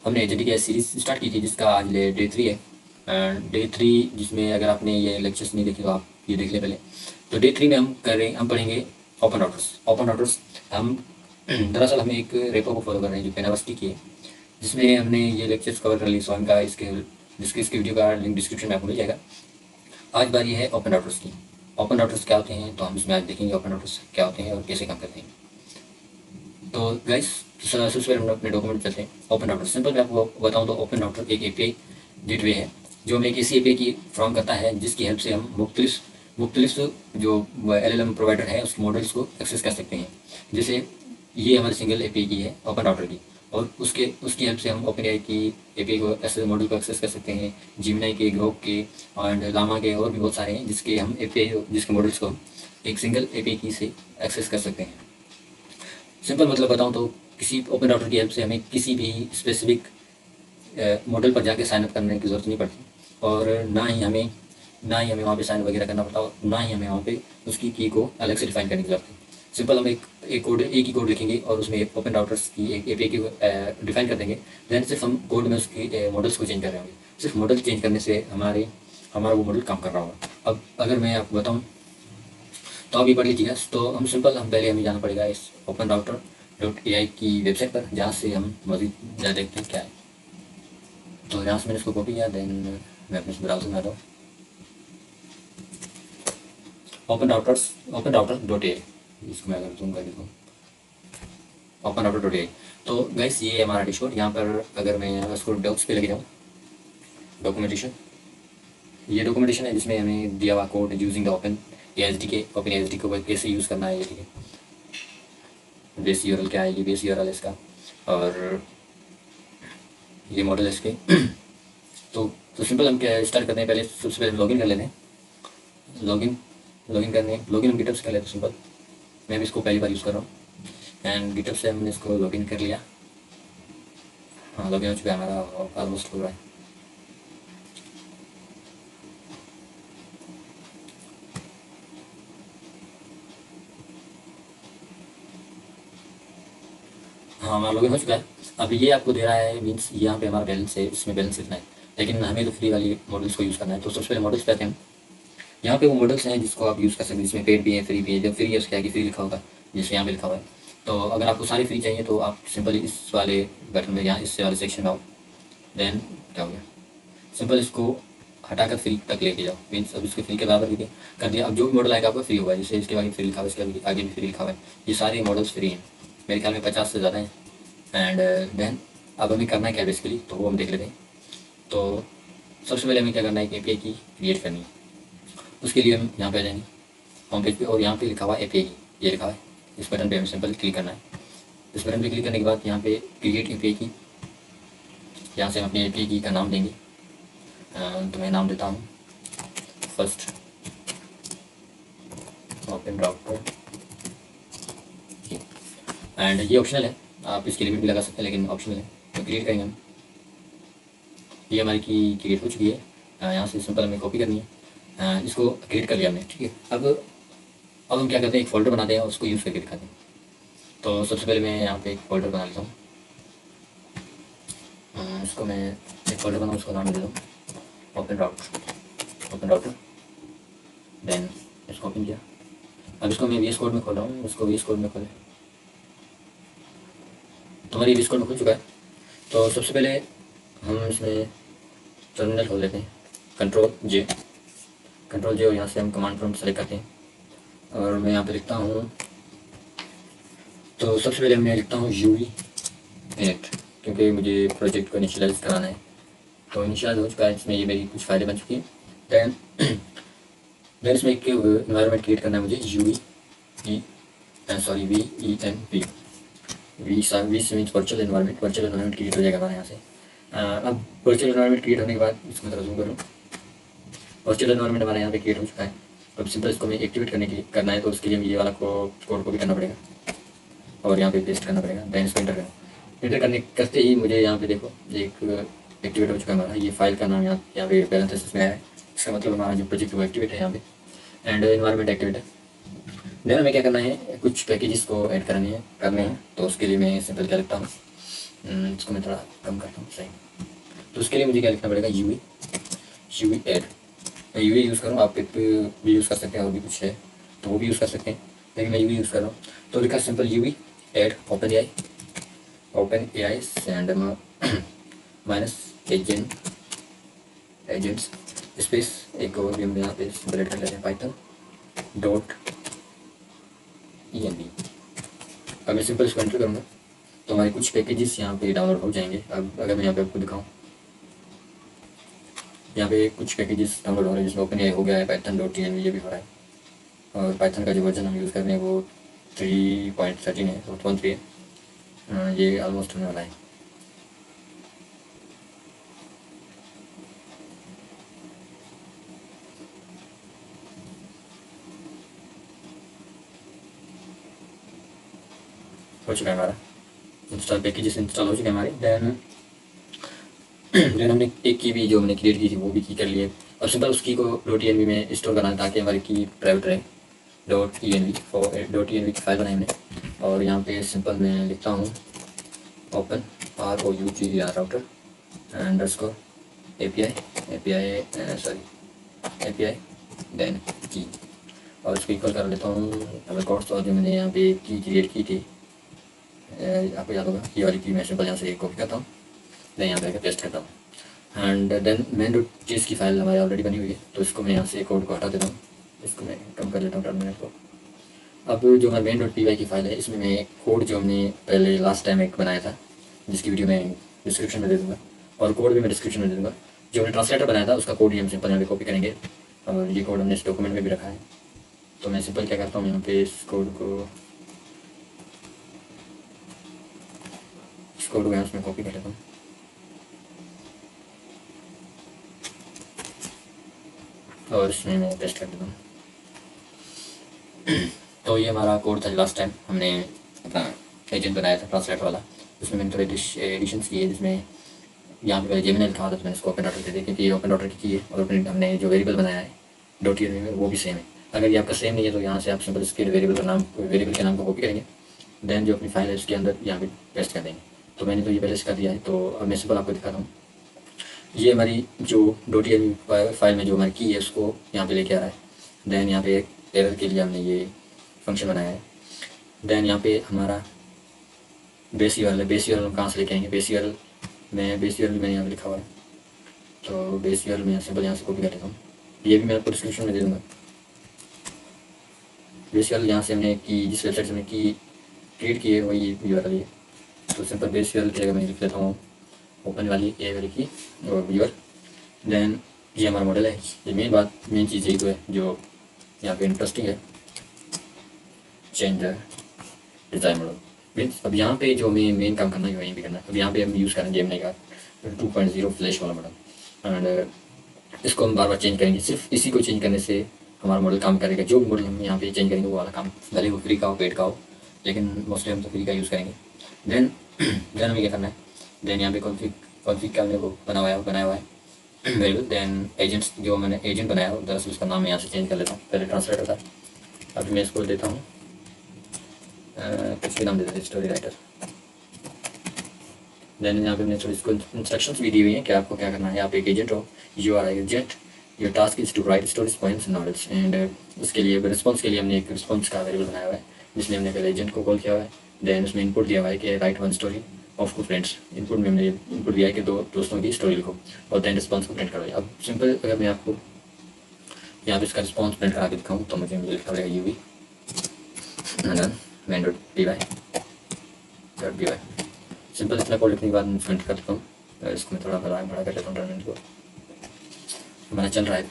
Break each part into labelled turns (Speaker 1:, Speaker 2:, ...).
Speaker 1: हमने JDK series start की थी जिसका आज डे 3 है। डे 3 जिसमें अगर आपने ये लेक्चर्स नहीं देखे तो आप ये देख लें पहले। तो डे 3 में हम पढ़ेंगे ओपन राउटर्स। ओपन राउटर्स हम दरअसल हमें एक रेपो को फॉलो कर रहे हैं जो पेनावर्सिटी की है, जिसमें हमने ये लेक्चर्स कवर कर ली। स्वयं का इसके वीडियो का लिंक डिस्क्रिप्शन में आपको मिल जाएगा। आज बारी है ओपन राउटर्स की। ओपन राउटर्स क्या होते हैं तो हम इसमें आज देखेंगे ओपन राउटर्स क्या होते हैं और कैसे काम करते हैं। तो गाइस सबसे पहले हम अपने डॉक्यूमेंट चलते हैं। ओपन राउटर सिंपल मैं आपको बताऊं तो ओपन राउटर एक एपीआई गेटवे है जो हमें एक ऐसी एपीआई की फ्रॉम करता है जिसकी हेल्प से हम मुख्तलिफ जो LLM प्रोवाइडर है उसके मॉडल्स को एक्सेस कर सकते हैं। जैसे ये हमारी सिंगल एपीआई की है ओपन राउटर की, और उसकी हेल्प से हम ओपन एआई की एपीआई को ऐसे मॉडल को एक्सेस कर सकते हैं। जिमिनाई के, ग्रोक के एंड लामा के और भी बहुत सारे हैं जिसके हम एपीआई जिसके मॉडल्स को हम एक सिंगल एपीआई की से एक्सेस कर सकते हैं। सिंपल मतलब बताऊं तो किसी ओपन राउटर की हेल्प से हमें किसी भी स्पेसिफिक मॉडल पर जाके साइन अप करने की ज़रूरत नहीं पड़ती, और ना ही हमें वहाँ पे साइन वगैरह करना पड़ता, और ना ही हमें वहाँ पे उसकी की को अलग से डिफाइन करने की ज़रूरत है। सिंपल हम एक ही कोड लिखेंगे और उसमें ओपन राउटर्स की एक एपीआई की डिफाइन कर देंगे। देन सिर्फ हम कोड में उसकी मॉडल्स को चेंज कर रहे होंगे। सिर्फ मॉडल चेंज करने से हमारा वो मॉडल काम कर रहा होगा। अब अगर मैं आपको बताऊँ तो अभी पढ़ लीजिएगा। तो हम पहले हमें जाना पड़ेगा इस openrouter.ai की वेबसाइट पर, जहाँ से हम मज़ीद ज़्यादा देखते हैं क्या है। तो यहाँ से मैंने इसको कॉपी किया, देन मैं अपने ब्राउज़र में आता हूँ। openrouter.ai, इसको मैं अगर जूम कर देता हूँ, openrouter.ai। तो गाइस ये है हमारा डैशबोर्ड। यहाँ पर अगर मैं उसको डॉक्स पे लगे जाऊँ, डॉक्यूमेंटेशन, ये डॉक्यूमेंटेशन है जिसमें हमें दिया हुआ code using the open ASDK को कैसे यूज़ करना है। ये ठीक है, बेस यूआरएल क्या है, ये बेस यूआरएल है इसका, और ये मॉडल है इसके। तो सिंपल हम क्या स्टार्ट करते हैं, पहले सबसे पहले लॉगिन कर लेते हैं। लॉगिन हम गिटहब से कर लेते हैं। सिंपल मैं भी इसको पहली बार यूज़ कर रहा हूँ एंड गिटहब से हमने इसको लॉगिन कर लिया। हाँ, लॉगिन हो चुका है हमारा, ऑलमोस्ट हो रहा है। हाँ, हमारा लॉगिन हो चुका है। अब ये आपको दे रहा है, मीन्स यहाँ पे हमारा बैलेंस है, इसमें बैलेंस इतना है, लेकिन हमें तो फ्री वाली मॉडल्स को यूज़ करना है। तो सबसे पहले मॉडल्स पे आते हैं। यहाँ पे वो मॉडल्स हैं जिसको आप यूज़ कर सकते हैं, जिसमें पेड भी है, फ्री भी है। जब फ्री है उसके आगे फ्री लिखा होगा, जैसे यहाँ पे लिखा हुआ है। तो अगर आपको सारे फ्री चाहिए तो आप सिंपली इस वाले बटन में, यहाँ इस वाले सेक्शन में आओ, देन क्या हो गया, सिंपल इसको हटाकर फ्री तक लेके जाओ। मीन्स अब इसके फ्री के बराबर कर दिया। अब जो भी मॉडल आएगा आपका फ्री होगा, जैसे इसके आगे फ्री लिखा हुआ है, इसके आगे भी फ्री लिखा हुआ है। ये सारे मॉडल्स फ्री हैं, मेरे ख्याल में 50 से ज़्यादा हैं। एंड देन अब हमें करना है क्या बेसिकली, तो वो हम देख लेते हैं। तो सबसे पहले हमें क्या करना है, एक एपीआई की क्रिएट करनी है। उसके लिए हम यहाँ पे आ जाएंगे होम पेज पे, और यहाँ पे लिखा हुआ एपीआई, ये लिखा है, इस बटन पे हमें सिंपल क्लिक करना है। इस बटन पे क्लिक करने के बाद यहाँ पे क्रिएट एपीआई की, यहाँ से हम अपनी एपीआई की का नाम देंगे। तो मैं नाम देता हूँ फर्स्ट ओपन राउटर, एंड ये ऑप्शनल है, आप इसकी लिमिट भी लगा सकते हैं लेकिन ऑप्शनल है। तो क्रिएट करेंगे हम, ये हमारी की क्रिएट हो चुकी है। यहाँ से सिंपल हमें कॉपी करनी है। इसको क्रिएट कर लिया हमने, ठीक है। अब हम क्या करते हैं, एक फ़ोल्डर बनाते हैं और उसको यूज़ करके दिखाते हैं। तो सबसे पहले मैं यहाँ पे एक फ़ोल्डर बना लेता हूँ। इसको मैं एक फ़ोल्डर बनाऊँ, उसको नाम दे दूँ ओपन राउटर। देन इसको ओपन किया। अब इसको मैं VS कोड में खोल रहा हूँ, इसको VS कोड में खोलें। तो हमारी VS कोड में खुल चुका है। तो सबसे पहले हम इसमें टर्मिनल खोल लेते हैं, कंट्रोल जे, और यहाँ से हम कमांड प्रॉम्प्ट सेलेक्ट करते हैं, और मैं यहाँ पे लिखता हूँ। तो सबसे पहले मैं लिखता हूँ UV init, क्योंकि मुझे प्रोजेक्ट को इनिशियलाइज कराना है। तो इनिशियलाइज हो चुका है, इसमें ये मेरी कुछ फाइलें बन चुकी हैं। देन इसमें एक इन्वायरमेंट क्रिएट करना है मुझे, VENV, means virtual environment create हो जाएगा हमारे यहाँ से। अब वर्चुअल इन्वायरमेंट क्रिएट होने के बाद इसको मैं जूम करूँ, वर्चुअल इन्वायरमेंट हमारे यहाँ पे क्रिएट हो चुका है। अब सिंपल इसको मैं एक्टिवेट करना है, तो उसके लिए ये वाला कोड को भी करना पड़ेगा और यहाँ पे पेस्ट करना पड़ेगा। देन इसको इंटर करते ही मुझे यहाँ पे देखो एक एक्टिवेट हो चुका है हमारा। ये फाइल का नाम यहाँ पे पैरेंथेसिस में है, इसका मतलब हमारा जो प्रोजेक्ट वो एक्टिवेट है यहाँ पे, एंड इन्वायरमेंट एक्टिवेट है। देन हमें क्या करना है, कुछ पैकेजेस को ऐड करने हैं। तो उसके लिए मैं सिंपल क्या लिखता हूँ, इसको मैं थोड़ा कम करता हूँ, सही। तो उसके लिए मुझे क्या लिखना पड़ेगा, यूवी ऐड। मैं यूवी यूज़ करूँ, आप पिप भी यूज़ कर सकते हैं, और भी कुछ है तो वो भी यूज़ कर सकते हैं, लेकिन मैं यूवी यूज़ कर रहा हूँ। तो लिखा simple UV add open AI and minus agents space, एक और भी हम यहाँ पे सिंपल ऐड कर लेते हैं, पाइथन डॉट env। अब मैं सिंपल इसको एंटर करूँगा तो हमारे कुछ पैकेजेस यहाँ पे डाउनलोड हो जाएंगे। अब अगर मैं यहाँ पे आपको दिखाऊँ, यहाँ पे कुछ पैकेजेस डाउनलोड हो रहे हैं, जिसमें ओपन एआई हो गया है, पाइथन डॉट env ये भी हो रहा है, और पाइथन का जो वर्जन हम यूज़ कर रहे हैं वो 3.13 है, 1.3 है। ये ऑलमोस्ट होने वाला है। हो चुका है हमारा इंस्टॉल, पैकेजेस इंस्टॉल हो चुके हैं हमारे। देन हमने एक की भी जो हमने क्रिएट की थी वो भी की कर लिए। और सिंपल उस की को डॉट env में स्टोर करना है ताकि हमारी की प्राइवेट रहे। डॉट env की फाइल बनाई हमने, और यहाँ पे सिंपल मैं लिखता हूँ open ROUTER router underscore API then key, और इसको इक्वल कर लेता हूँ रिकॉर्ड्स। और जो मैंने यहाँ पे की क्रिएट की थी, आपको याद होगा, ये वाली की मैं सिंपल यहाँ से कॉपी करता हूँ, देन यहाँ पे आकर पेस्ट करता हूँ, and then main dot JS की फाइल हमारी ऑलरेडी बनी हुई है, तो इसको मैं यहाँ से कोड को हटा देता हूँ, इसको मैं कम कर लेता हूँ टर्मिनल को। अब जो हमारा मेन डॉट py की फाइल है, इसमें मैं कोड जो हमने पहले लास्ट टाइम एक बनाया था, जिसकी वीडियो मैं डिस्क्रिप्शन में दे दूँगा, और कोड भी मैं डिस्क्रिप्शन में दे दूँगा। जो हमने ट्रांसलेटर बनाया था उसका कोड ही हम सिंपल यहाँ पे कॉपी करेंगे, और ये कोड हमने इस डॉक्यूमेंट में भी रखा है। तो मैं सिंपल क्या करता हूँ, यहाँ पे इस कोड को मैं उसमें कॉपी कर लेता हूँ, और इसमें मैं पेस्ट कर देता हूँ। तो ये हमारा कोड था लास्ट टाइम हमने अपना एजेंट बनाया था ट्रांसलेटर वाला, उसमें मैंने थोड़े एडिशंस किए, जिसमें यहाँ पे जेमिनी लिखा था, तो मैंने इसको ओपन डॉटर दे दिया, क्योंकि ये ओपन डॉटर की है, और हमने जो वेरिएबल बनाया है डॉट env में वो भी सेम है। अगर ये आपका सेम नहीं है तो यहाँ से आप सिंपल इसके वेरिएबल के नाम को कॉपी करेंगे, देन जो अपनी फाइल है उसके अंदर यहाँ पे पेस्ट कर देंगे। तो मैंने तो ये पहले से कर दिया है, तो अब मैं सिंपल आपको दिखाता हूँ। ये हमारी जो डॉट env फाइल में जो हमारी की है उसको यहाँ पे लेके आ रहा है। देन यहाँ पे एक एरर के लिए हमने ये फंक्शन बनाया है। देन यहाँ पे हमारा बेस यूआरएल है, बेस यूआरएल हम कहाँ से लेके आएंगे, बेस यूआरएल मैंने यहाँ पे लिखा हुआ है, तो बेस यूआरएल मैं सिंपल यहाँ से कॉपी कर लेता हूँ, ये भी मैं आपको डिस्क्रिप्शन में दे दूँगा। बेस यूआरएल यहाँ से हमने की जिस वेबसाइट से हमने की क्रिएट की है वही यूआरएल है, तो सिंपल बेस यूआरएल की जगह मैं लिख लेता हूँ ओपन वाली ए वाली की और व्यूअर। देन ये हमारा मॉडल है। ये मेन चीज़ यही तो है जो यहाँ पे इंटरेस्टिंग है, चेंज डिज़ाइन मॉडल मीन्स। अब यहाँ पे जो हमें मेन काम करना है वहीं भी करना है। अब यहाँ पे हम यूज़ करेंगे जेमिनी का 2.0 फ्लैश वाला मॉडल, एंड इसको हम बार बार चेंज करेंगे। सिर्फ इसी को चेंज करने से हमारा मॉडल काम करेगा। जो भी मॉडल हम यहाँ पे चेंज करेंगे वो वाला काम, भले वो फ्री का हो पेड का हो, लेकिन मोस्टली हम तो फ्री का यूज़ करेंगे। देन हमें क्या करना है, देन यहाँ पे कॉन्फिग का हमने वो बनाया हुआ है वेरिएबल। देन एजेंट्स जो मैंने एजेंट बनाया हो, दरअसल उसका नाम मैं यहाँ से चेंज कर लेता हूँ, पहले ट्रांसलेटर था, अभी मैं इसको देता हूँ कुछ भी नाम देता हूँ, स्टोरी राइटर। देन यहाँ पे मैंने थोड़ी इसको इंस्ट्रक्शंस भी दी हुई हैं कि आपको क्या करना है। आप एक एजेंट हो, you are agent, your task is to write stories, poems and novels, and उसके लिए रिस्पॉन्स के लिए हमने एक रिस्पॉन्स का वेरिएबल बनाया हुआ है, जिसमें हमने पहले एजेंट को कॉल किया हुआ है। देन उसमें इनपुट दिया हुआ है कि write one story of two friends. Input में हमने इनपुट दिया है कि 2 दोस्तों की स्टोरी लिखो, और देन रिस्पॉन्स को प्रिंट करो। अब सिंपल अगर मैं आपको यहाँ पे इसका रिस्पॉन्स प्रिंट करा के दिखाऊँ तो मुझे लिखना पड़ेगा UV main dot P Y simple इतना कोड लिखने के बाद मैं प्रिंट कर देता हूँ। इसको मैं थोड़ा बड़ा कर लेता हूँ टर्मिनल को, हमारा चल रहा है।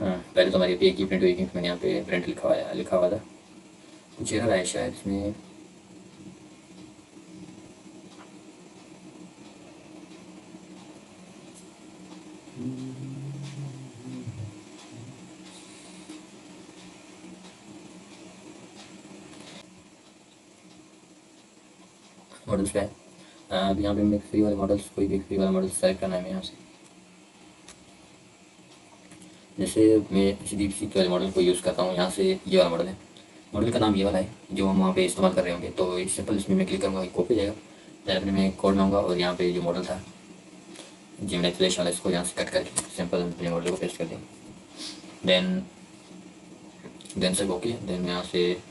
Speaker 1: हाँ, पहले तो हमारी API की प्रिंट हुई क्योंकि मैंने यहाँ पे प्रिंट लिखा हुआ था, कुछ एरर आया शायद इसमें। मॉडल्स पे अब यहाँ पे मैं फ्री वाले मॉडल्स, कोई भी फ्री वाला मॉडल सेलेक्ट करना है मैं यहाँ से। जैसे मैं किसी DeepSeek वाले मॉडल को यूज़ करता हूँ, यहाँ से ये वाला मॉडल है, मॉडल का नाम ये वाला है जो हम वहाँ पे इस्तेमाल कर रहे होंगे। तो सिंपल इसमें मैं क्लिक करूँगा, कॉपी जाएगा, लाइब्रेरी में कोड में आऊँगा और यहाँ पे जो मॉडल था जिमनी फ्लैश वाला, इसको यहाँ से कट करके सिंपल अपने मॉडल को पेस्ट कर देंगे। देन सब ओके। देन यहाँ से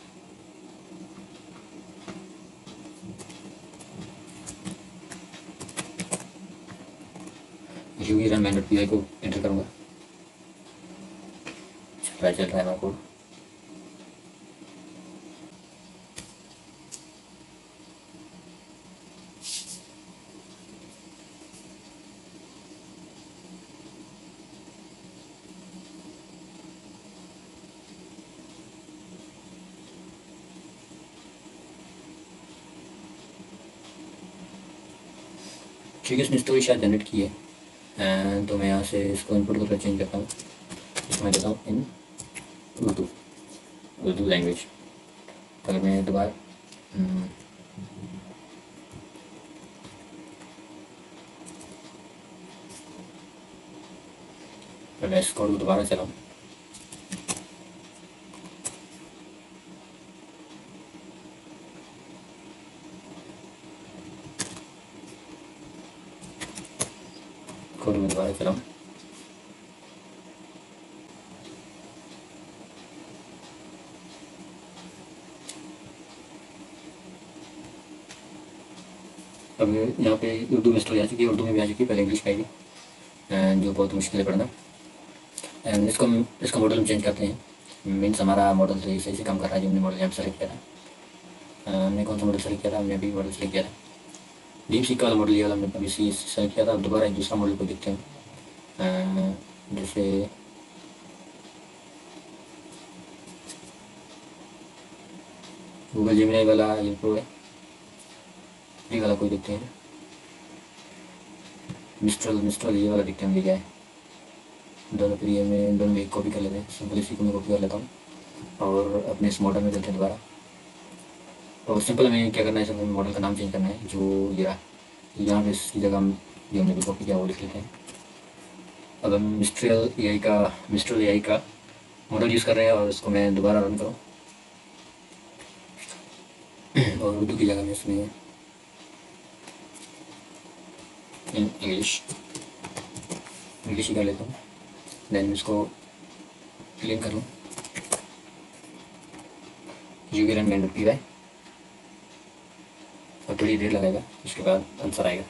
Speaker 1: यूवी रन मैन .py को एंटर करूँगा। चल रहा है हमारा कोड। ठीक है, इसने स्टोरी शायद जनरेट की है, तो मैं यहाँ से इसको इनपुट को चेंज करता हूँ। इसको मैं देता हूँ इन उर्दू लैंग्वेज। अगर मैं दोबारा मैं इस कोड को दोबारा चलाऊँ, कोड में दोबारा चलाऊँ। अब यहाँ पे उर्दू में स्टोरी आ चुकी है, उर्दू में भी आ चुकी है, पहले इंग्लिश में आई थी, जो बहुत मुश्किल है पढ़ना। एंड इसका मॉडल हम चेंज करते हैं। मीन्स हमारा मॉडल सही से काम कर रहा है। जो हमने मॉडल यहाँ पर सेलेक्ट किया था, हमने कौन सा मॉडल सेलेक्ट किया था, हमने अभी मॉडल सेलेक्ट किया था डीप सीक वाला मॉडल, ये वाला हमने अभी सी सेलेक्ट किया था। अब दोबारा एक दूसरा मॉडल को देखते हैं, जैसे गूगल जेमिनी वाला ये प्रो है, ये वाला कोई देखते हैं। मिस्ट्रल ये वाला देखते हैं, ये क्या है। दोनों फिर ये में दोनों एक कॉपी कर लेते हैं। सिंपल इसी को मैं कॉपी कर लेता हूँ और अपने इस मॉडल में चलते हैं दोबारा। और सिंपल हमें क्या करना है, सिंपल मॉडल का नाम चेंज करना है। जो ये रहा, यहाँ पे इसकी जगह हम जो हमने भी कॉपी किया वो लिख लेते हैं। अब हम मिस्ट्रल एआई का मॉडल यूज़ कर रहे हैं और इसको मैं दोबारा रन करूँ और उर्दू की जगह में इसमें इंग्लिश ही कर लेता हूँ। देन इसको क्लीन करूँ यूवी रन मैन .py और थोड़ी देर लगेगा, उसके बाद आंसर आएगा।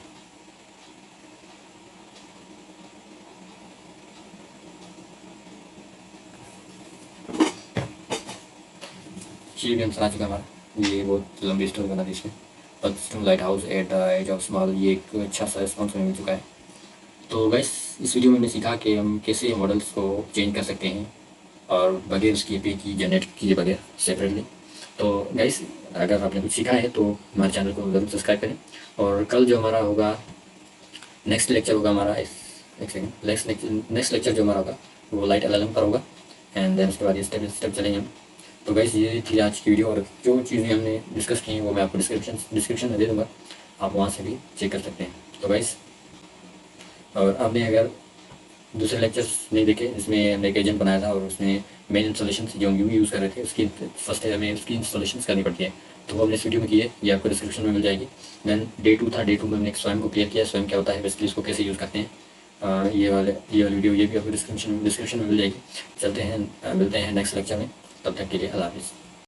Speaker 1: ये भी आंसर आ चुका हमारा। ये बहुत लंबी स्टोरी बना दी इसमें। Pattam lighthouse at the edge of small, ये एक अच्छा सा रिस्पॉन्स मिल चुका है। तो गाइस इस वीडियो में हमने सीखा कि हम कैसे मॉडल्स को चेंज कर सकते हैं और बगैर उसकी एपीआई की जनरेट किए बगैर सेपरेटली। तो गाइस अगर आपने कुछ सीखा है तो हमारे चैनल को ज़रूर सब्सक्राइब करें। और कल जो हमारा होगा नेक्स्ट लेक्चर होगा हमारा, एक सेकंड, नेक्स्ट लेक्चर जो हमारा होगा वो लाइट LLM पर होगा। एंड देन उसके बाद ये स्टेप चलेंगे हम। तो गाइस ये थी आज की वीडियो, और जो चीज़ें हमने डिस्कस की हैं वो मैं आपको डिस्क्रिप्शन में दे दूँगा, आप वहाँ से भी चेक कर सकते हैं। तो गाइस, और आपने अगर दूसरे लेक्चर्स नहीं देखे, इसमें हमने एक एजेंट बनाया था और उसमें मेन इंस्टॉलेशन जो हम यूज़ कर रहे थे उसकी फर्स्ट हमें उसकी इंस्टॉलेशन करनी पड़ती है, तो वो हमने इस वीडियो में की है, ये आपको डिस्क्रिप्शन में मिल जाएगी। देन डे 2 था, डे 2 में हमने स्वयं को क्लियर किया, स्वयं क्या होता है, बेसिकली इसको कैसे यूज़ करते हैं। ये वाली वीडियो ये भी आपको डिस्क्रिप्शन में मिल जाएगी। चलते हैं, मिलते हैं नेक्स्ट लेक्चर में, तब तक के लिए अल्लाह हाफिज़।